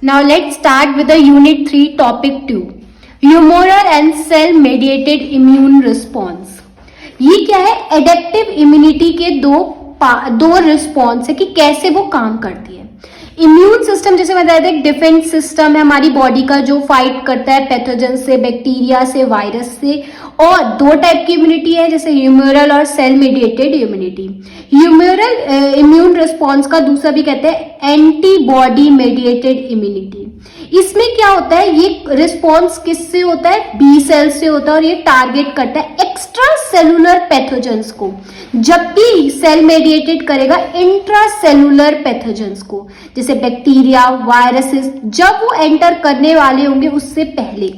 Now let's start with the Unit 3 Topic 2 Humoral and Cell Mediated Immune Response। ये क्या है? Adaptive immunity के दो रिस्पॉन्स है कि कैसे वो काम करती है। इम्यून सिस्टम जैसे बताया था, एक डिफेंस सिस्टम है हमारी बॉडी का जो फाइट करता है पैथोजन से, बैक्टीरिया से, वायरस से। और दो टाइप की इम्यूनिटी है जैसे ह्यूमरल और cell mediated immunity. Humoral immune response का दूसरा भी कहते हैं एंटीबॉडी मेडिएटेड इम्यूनिटी। इसमें क्या होता है? ये रिस्पॉन्स किससे होता है? बी सेल से होता है और ये टारगेट करता है एक्स्ट्रा सेलुलर पैथोजेंस को, जबकि सेल मेडिएटेड करेगा इंट्रा सेलुलर पैथोजेंस को, जैसे बैक्टीरिया, वायरसेस जब वो एंटर करने वाले होंगे उससे पहले।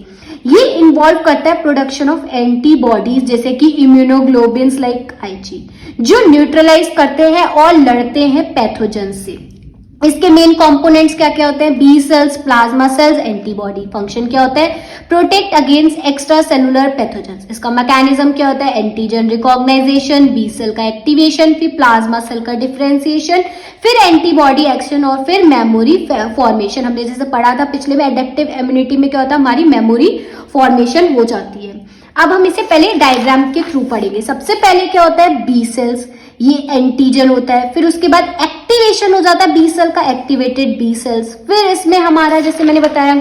ये इन्वॉल्व करता है प्रोडक्शन ऑफ एंटीबॉडीज जैसे कि इम्यूनोग्लोबिन्स लाइक आईजी, जो न्यूट्रलाइज करते हैं और लड़ते हैं पैथोजन से। इसके मेन कंपोनेंट्स क्या क्या होते हैं? B cells, plasma cells, antibody. Function क्या होता है? Protect against extra cellular pathogens. इसका मैकेनिज्म क्या होता है? एंटीजन रिकॉग्नाइजेशन, बी सेल का एक्टिवेशन, फिर प्लाज्मा सेल का डिफरेंशिएशन, फिर एंटीबॉडी एक्शन और फिर मेमोरी फॉर्मेशन। हमने जैसे पढ़ा था पिछले में, एडेप्टिव इम्यूनिटी में क्या होता है? हमारी मेमोरी फॉर्मेशन हो जाती है। अब हम इसे पहले डायग्राम के थ्रू पढ़ेंगे। सबसे पहले क्या होता है? बी सेल्स, ये एंटीजन होता है। फिर उसके बाद एक्टिवेशन हो जाता है बी सेल का, एक्टिवेटेड बी सेल्स। फिर इसमें हमारा जैसे मैंने बताया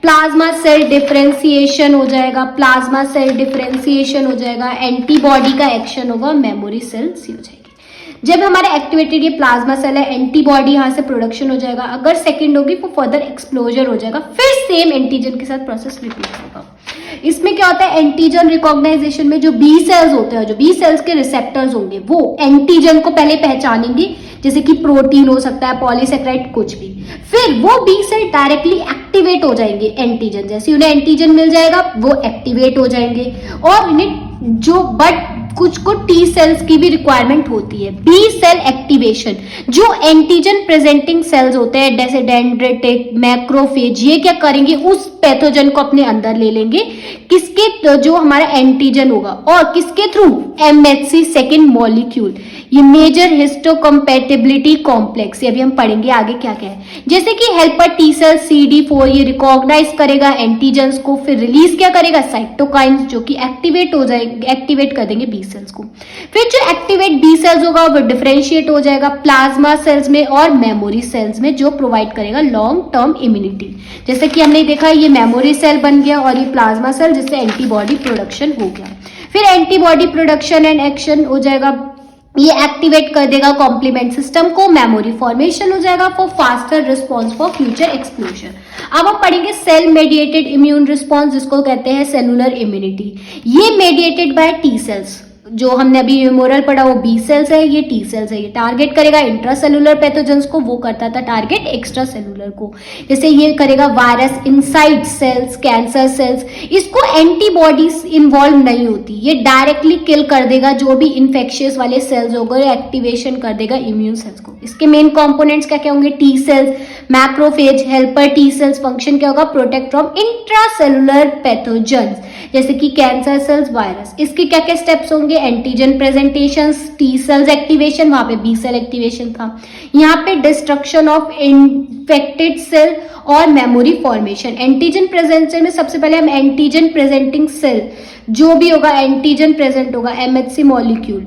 प्लाज्मा सेल डिफरेंशिएशन हो जाएगा, प्लाज्मा सेल डिफरेंशिएशन हो जाएगा, एंटीबॉडी का एक्शन होगा, मेमोरी सेल्स हो जाएगी। जब हमारा एक्टिवेटेड ये प्लाज्मा सेल है, एंटीबॉडी यहाँ से प्रोडक्शन हो जाएगा। अगर सेकंड होगी वो फर्दर एक्सप्लोजर हो जाएगा, फिर सेम एंटीजन के साथ प्रोसेस रिपीट होगा। इसमें क्या होता है? एंटीजन रिकॉग्नाइजेशन में जो बी सेल्स होते हैं, जो बी सेल्स के रिसेप्टर्स होंगे, वो एंटीजन को पहले पहचानेंगे, जैसे कि प्रोटीन हो सकता है, पॉलीसेकेराइड, कुछ भी। फिर वो बी सेल डायरेक्टली एक्टिवेट हो जाएंगे एंटीजन, जैसे उन्हें एंटीजन मिल जाएगा वो एक्टिवेट हो जाएंगे। और इन्हें जो कुछ को टी सेल्स की भी रिक्वायरमेंट होती है। बी सेल एक्टिवेशन, जो एंटीजन प्रेजेंटिंग सेल्स होते हैं जैसे डेंड्रिटिक, मैक्रोफेज, ये क्या करेंगे? उस पैथोजन को अपने अंदर ले लेंगे, किसके? जो हमारा एंटीजन होगा, और किसके थ्रू? एमएचसी सेकेंड मॉलिक्यूल, ये मेजर हिस्टोकम्पैटिबिलिटी कॉम्प्लेक्स। ये अभी हम पढ़ेंगे आगे क्या क्या है। जैसे कि हेल्पर टी सेल CD4 ये रिकॉग्नाइज करेगा एंटीजन्स को, फिर रिलीज क्या करेगा? साइटोकाइंस, जो कि एक्टिवेट हो जाएगा, एक्टिवेट कर देंगे बी सेल्स को। फिर जो एक्टिवेट बी सेल्स होगा वो डिफरेंशिएट हो जाएगा प्लाज्मा सेल्स में और मेमोरी सेल्स में, जो प्रोवाइड करेगा लॉन्ग टर्म इम्यूनिटी। जैसे कि हमने देखा ये मेमोरी सेल बन गया और ये प्लाज्मा सेल, जिससे एंटीबॉडी प्रोडक्शन हो गया। फिर एंटीबॉडी प्रोडक्शन एंड एक्शन हो जाएगा, ये एक्टिवेट कर देगा कॉम्प्लीमेंट सिस्टम को, मेमोरी फॉर्मेशन हो जाएगा for faster response for future एक्सप्लोजर। अब हम पढ़ेंगे सेल मेडिएटेड इम्यून रिस्पॉन्स, जिसको कहते हैं सेलुलर इम्यूनिटी। ये मेडिएटेड बाय टी सेल्स, जो हमने अभी ह्यूमरल पढ़ा वो बी सेल्स है, ये टी सेल्स है। ये टारगेट करेगा इंट्रासेलुलर पैथोजेंस को, वो करता था टारगेट एक्स्ट्रा सेलुलर को। जैसे ये करेगा virus, inside cells, cancer cells. इसको एंटीबॉडीज इन्वॉल्व नहीं होती, ये डायरेक्टली किल कर देगा जो भी इन्फेक्शियस वाले सेल्स होगा, एक्टिवेशन कर देगा इम्यून सेल्स को। इसके मेन कंपोनेंट्स क्या क्या होंगे? T cells, macrophage, helper T cells. Function क्या होगा? प्रोटेक्ट फ्रॉम इंट्रासेलुलर पैथोजेंस जैसे कि कैंसर सेल्स, वायरस। इसके क्या क्या स्टेप्स होंगे? Antigen presentation, T cells activation, वहां पे बी सेल एक्टिवेशन था। यहाँ पे डिस्ट्रक्शन ऑफ इन्फेक्टेड सेल और मेमोरी फॉर्मेशन। एंटीजन प्रेजेंटेशन में सबसे पहले हम एंटीजन प्रेजेंटिंग सेल जो भी होगा, एंटीजन प्रेजेंट होगा, एमएचसी मॉलिक्यूल।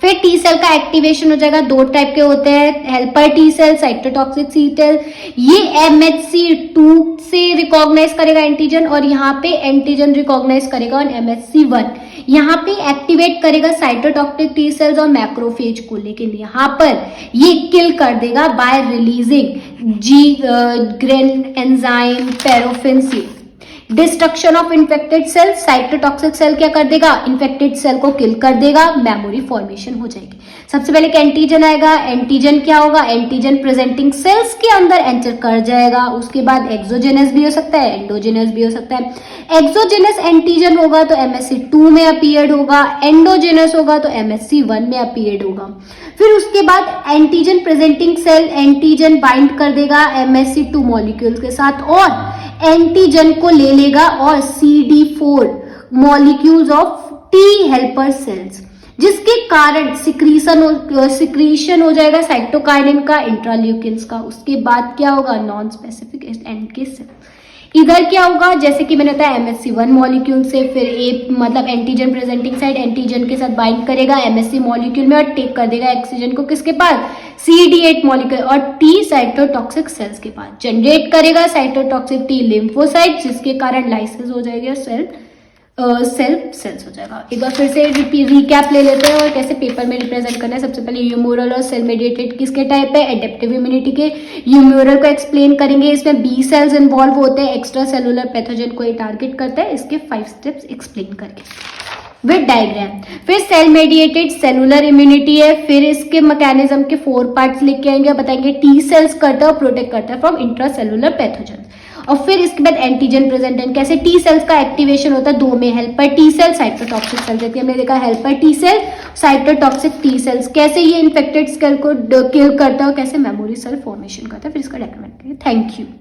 फिर टी सेल का एक्टिवेशन हो जाएगा, दो टाइप के होते हैं, helper T cell, cytotoxic T cell. ये MHC2 से रिकॉग्नाइज करेगा एंटीजन, और यहाँ पे एंटीजन रिकॉग्नाइज करेगा ऑन MHC1। यहाँ पे एक्टिवेट करेगा साइटोटॉक्सिक टी सेल्स और मैक्रोफेज को, लेकिन यहाँ पर ये किल कर देगा by releasing granzyme, perforin से। Destruction of infected cell, cytotoxic cell क्या कर देगा? इन्फेक्टेड सेल को किल कर देगा, मेमोरी फॉर्मेशन हो जाएगी। सबसे पहले एंटीजन आएगा, एंटीजन क्या होगा? एंटीजन प्रेजेंटिंग सेल्स के अंदर एंटर कर जाएगा। उसके बाद एक्सोजेनस भी हो सकता है, एंडोजेनस भी हो सकता है। एक्सोजेनस एंटीजन होगा तो MHC2 में अपीयर्ड होगा, एंडोजेनस होगा तो MHC1 में अपीयर्ड होगा। फिर उसके बाद antigen presenting cell antigen bind कर देगा MHC2 मॉलिक्यूल्स के साथ और एंटीजन को ले लेगा और CD4 molecules of T helper cells. जिसके कारण सिक्रीशन हो जाएगा साइटोकाइनिन का, इंट्राल्यूकिन्स का। उसके बाद क्या होगा, नॉन स्पेसिफिक एंटी सेल। इधर क्या होगा, जैसे कि मैंने बताया MHC1 मॉलिक्यूल से, फिर ए मतलब एंटीजन प्रेजेंटिंग साइट एंटीजन के साथ बाइंड करेगा MSC मॉलिक्यूल में और टेक कर देगा ऑक्सीजन को किसके पास, CD8 मॉलिक्यूल, और T साइटोटॉक्सिक सेल्स के पास जनरेट करेगा साइटोटॉक्सिक T लिम्फोसाइट, जिसके कारण लाइसिस हो जाएगी और सेल्स हो जाएगा। एक बार फिर से रिकैप ले लेते हैं और कैसे पेपर में रिप्रेजेंट करना है। सबसे पहले ह्यूमोरल और सेल मेडिएटेड किसके टाइप है, एडेप्टिव इम्यूनिटी के। ह्यूमोरल को एक्सप्लेन करेंगे, इसमें बी सेल्स इन्वॉल्व होते हैं, एक्स्ट्रा सेलुलर पैथोजन को ये टारगेट करता है। इसके 5 स्टेप्स एक्सप्लेन करके विद डायग्राम। फिर सेल मेडिएटेड सेलुलर इम्यूनिटी है, फिर इसके मैकेनिज्म के 4 पार्ट्स लेके आएंगे, बताएंगे टी सेल्स करता है और प्रोटेक्ट करता है फ्रॉम इंट्रा सेलुलर पैथोजन। और फिर इसके बाद एंटीजन प्रेजेंटेंट, कैसे टी सेल्स का एक्टिवेशन होता है, 2 में helper T cell, cytotoxic cell देती है। हमने देखा helper T cell, cytotoxic T cells, कैसे ये इन्फेक्टेड सेल को किल करता है और कैसे मेमोरी सेल फॉर्मेशन करता है। फिर इसका डॉक्यूमेंट करिए। Thank you.